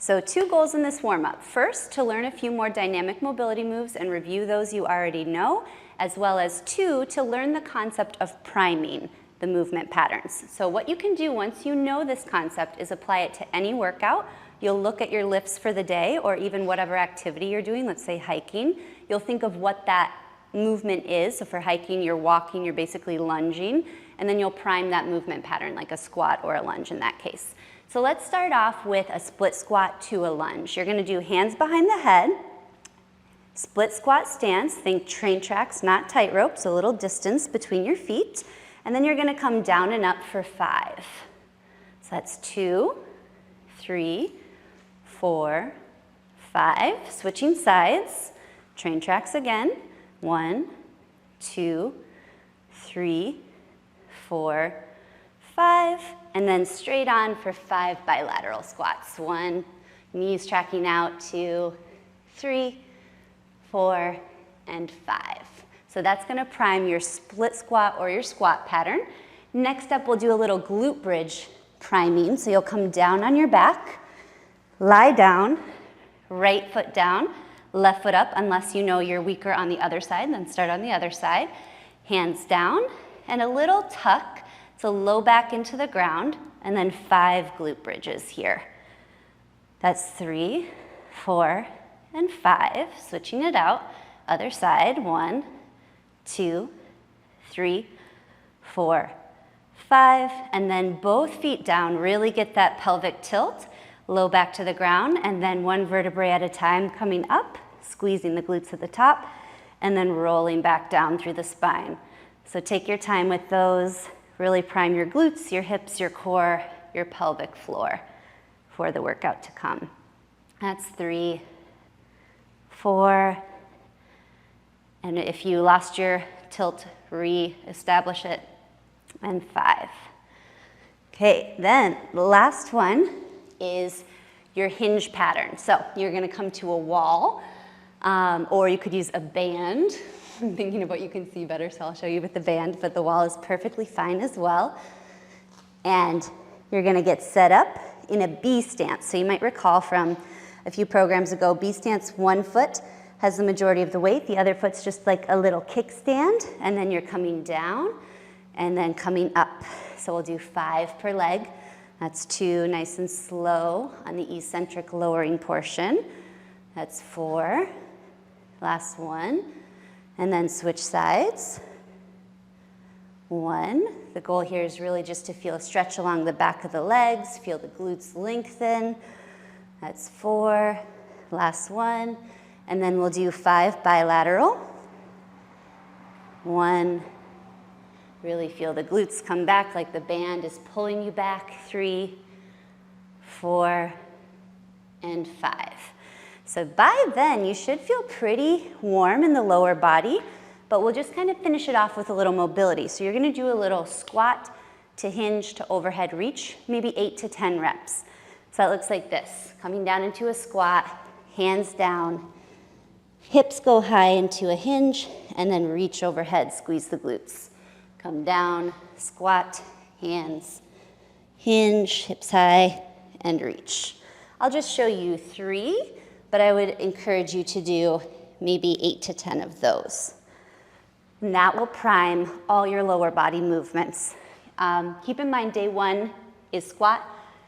So 2 goals in this warm-up. First, to learn a few more dynamic mobility moves and review those you already know, as well as 2, to learn the concept of priming the movement patterns. So what you can do once you know this concept is apply it to any workout. You'll look at your lifts for the day or even whatever activity you're doing, let's say hiking. You'll think of what that movement is. So for hiking, you're walking, you're basically lunging, and then you'll prime that movement pattern like a squat or a lunge in that case. So let's start off with a split squat to a lunge. You're gonna do hands behind the head, split squat stance, think train tracks, not tightrope, so a little distance between your feet, and then you're gonna come down and up for 5. So that's 2, 3, 4, 5, switching sides, train tracks again, 1, 2, 3, 4, 5, and then straight on for 5 bilateral squats. 1, knees tracking out, 2, 3, 4, and 5. So that's gonna prime your split squat or your squat pattern. Next up, we'll do a little glute bridge priming. So you'll come down on your back, lie down, right foot down, left foot up, unless you know you're weaker on the other side, then start on the other side. Hands down, and a little tuck, so low back into the ground, and then 5 glute bridges here. That's 3, 4, and 5, switching it out. Other side, 1, 2, 3, 4, 5, and then both feet down, really get that pelvic tilt, low back to the ground, and then 1 vertebrae at a time coming up, squeezing the glutes at the top, and then rolling back down through the spine. So take your time with those, really prime your glutes, your hips, your core, your pelvic floor for the workout to come. That's 3, 4, and if you lost your tilt, re-establish it, and 5. Okay, then the last one is your hinge pattern. So you're gonna come to a wall, or you could use a band. I'm thinking of what you can see better, so I'll show you with the band, but the wall is perfectly fine as well. And you're gonna get set up in a B stance. So you might recall from a few programs ago, B stance, 1 foot has the majority of the weight, the other foot's just like a little kickstand, and then you're coming down and then coming up. So we'll do 5 per leg. That's 2, nice and slow on the eccentric lowering portion. That's 4, last 1, and then switch sides. 1, the goal here is really just to feel a stretch along the back of the legs, feel the glutes lengthen. That's 4, last 1, and then we'll do 5 bilateral. 1, really feel the glutes come back like the band is pulling you back. 3, 4, and 5. So by then, you should feel pretty warm in the lower body, but we'll just kind of finish it off with a little mobility. So you're gonna do a little squat to hinge to overhead reach, maybe 8 to 10 reps. So that looks like this, coming down into a squat, hands down, hips go high into a hinge, and then reach overhead, squeeze the glutes. Come down, squat, hands, hinge, hips high, and reach. I'll just show you 3, but I would encourage you to do maybe 8 to 10 of those. And that will prime all your lower body movements. Keep in mind, day 1 is squat,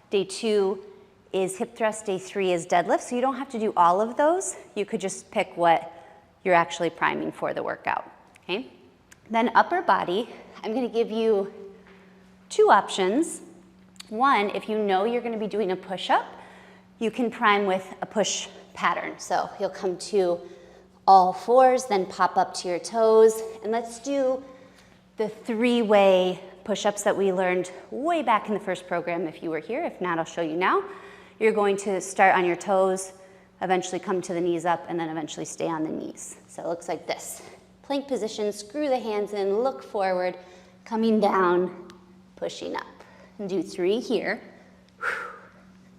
day 2 is hip thrust, day 3 is deadlift, so you don't have to do all of those. You could just pick what you're actually priming for the workout, okay? Then upper body, I'm gonna give you 2 options. 1, if you know you're gonna be doing a push-up, you can prime with a push pattern. So you'll come to all 4s, then pop up to your toes, and let's do the 3-way push-ups that we learned way back in the first program if you were here. If not, I'll show you now. You're going to start on your toes, eventually come to the knees up, and then eventually stay on the knees. So it looks like this. Plank position, screw the hands in, look forward, coming down, pushing up. And do 3 here.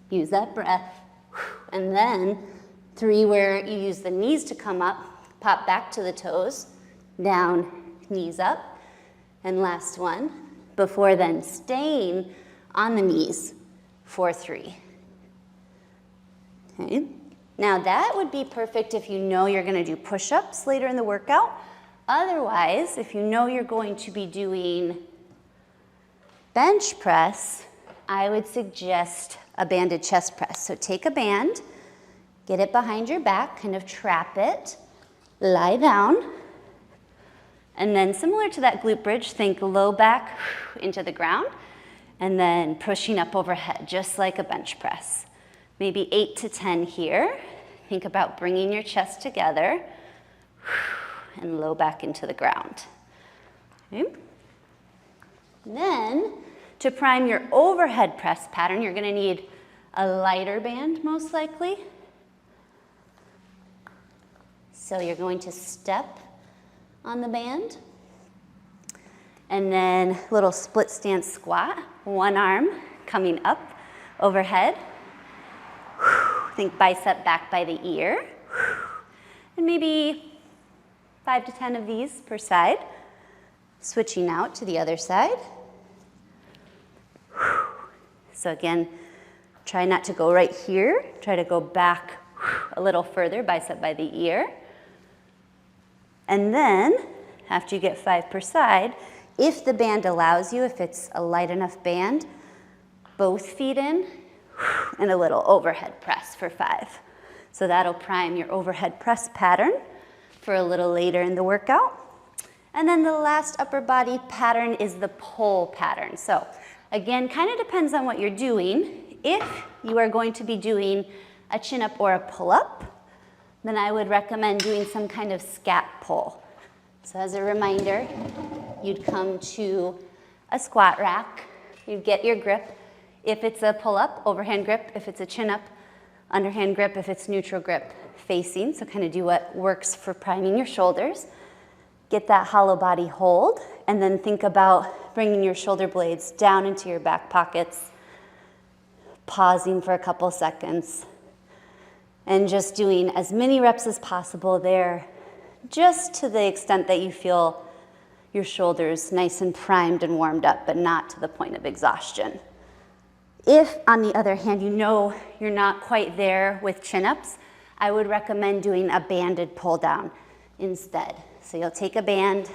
Use that breath. And then 3 where you use the knees to come up, pop back to the toes, down, knees up. And last one, before then staying on the knees for 3. Okay. Now that would be perfect if you know you're gonna do push-ups later in the workout. Otherwise, if you know you're going to be doing bench press, I would suggest a banded chest press. So take a band, get it behind your back, kind of trap it, lie down, and then similar to that glute bridge, think low back into the ground, and then pushing up overhead, just like a bench press. Maybe 8 to 10 here. Think about bringing your chest together and low back into the ground. Okay. Then, to prime your overhead press pattern, you're gonna need a lighter band, most likely. So you're going to step on the band. And then little split stance squat, one arm coming up overhead. Think bicep back by the ear. And maybe 5 to 10 of these per side. Switching out to the other side. So again, try not to go right here. Try to go back a little further, bicep by the ear. And then, after you get 5 per side, if the band allows you, if it's a light enough band, both feet in and a little overhead press for 5. So that'll prime your overhead press pattern for a little later in the workout. And then the last upper body pattern is the pull pattern. So again, kind of depends on what you're doing. If you are going to be doing a chin-up or a pull-up, then I would recommend doing some kind of scat pull. So as a reminder, you'd come to a squat rack, you'd get your grip. If it's a pull-up, overhand grip. If it's a chin-up, underhand grip. If it's neutral grip, facing. So kind of do what works for priming your shoulders. Get that hollow body hold, and then think about bringing your shoulder blades down into your back pockets, pausing for a couple seconds, and just doing as many reps as possible there, just to the extent that you feel your shoulders nice and primed and warmed up, but not to the point of exhaustion. If, on the other hand, you know you're not quite there with chin-ups, I would recommend doing a banded pull-down instead. So you'll take a band,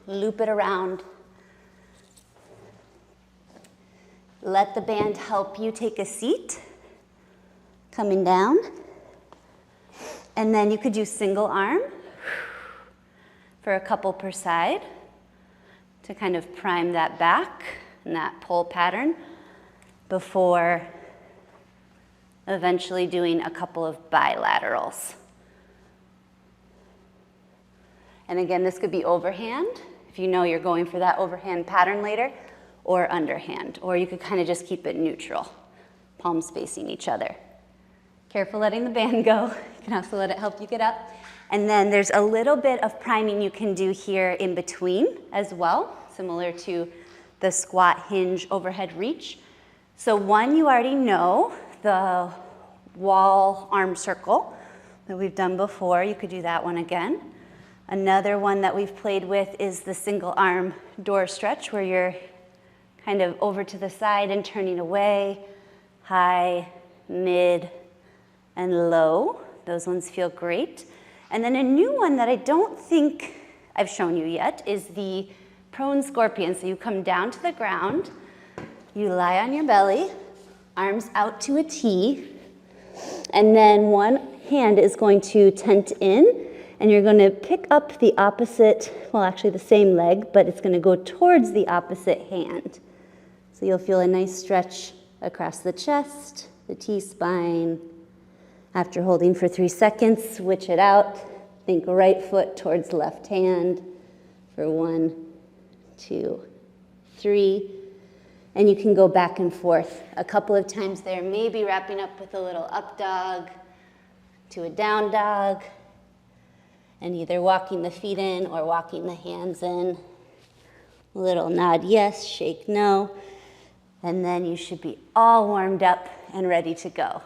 loop it around, let the band help you take a seat, coming down, and then you could do single arm for a couple per side to kind of prime that back and that pull pattern before eventually doing a couple of bilaterals. And again, this could be overhand, if you know you're going for that overhand pattern later, or underhand, or you could kind of just keep it neutral, palms facing each other. Careful letting the band go. You can also let it help you get up. And then there's a little bit of priming you can do here in between as well, similar to the squat hinge overhead reach. So one you already know, the wall arm circle that we've done before. You could do that one again. Another one that we've played with is the single arm door stretch, where you're kind of over to the side and turning away, high, mid, and low. Those ones feel great. And then a new one that I don't think I've shown you yet is the prone scorpion. So you come down to the ground, you lie on your belly, arms out to a T, and then one hand is going to tent in, and you're going to pick up the opposite, well, actually the same leg, but it's going to go towards the opposite hand. So you'll feel a nice stretch across the chest, the T-spine. After holding for 3 seconds, switch it out. Think right foot towards left hand for 1, 2, 3. And you can go back and forth a couple of times there, maybe wrapping up with a little up dog to a down dog, and either walking the feet in or walking the hands in. A little nod yes, shake no, and then you should be all warmed up and ready to go.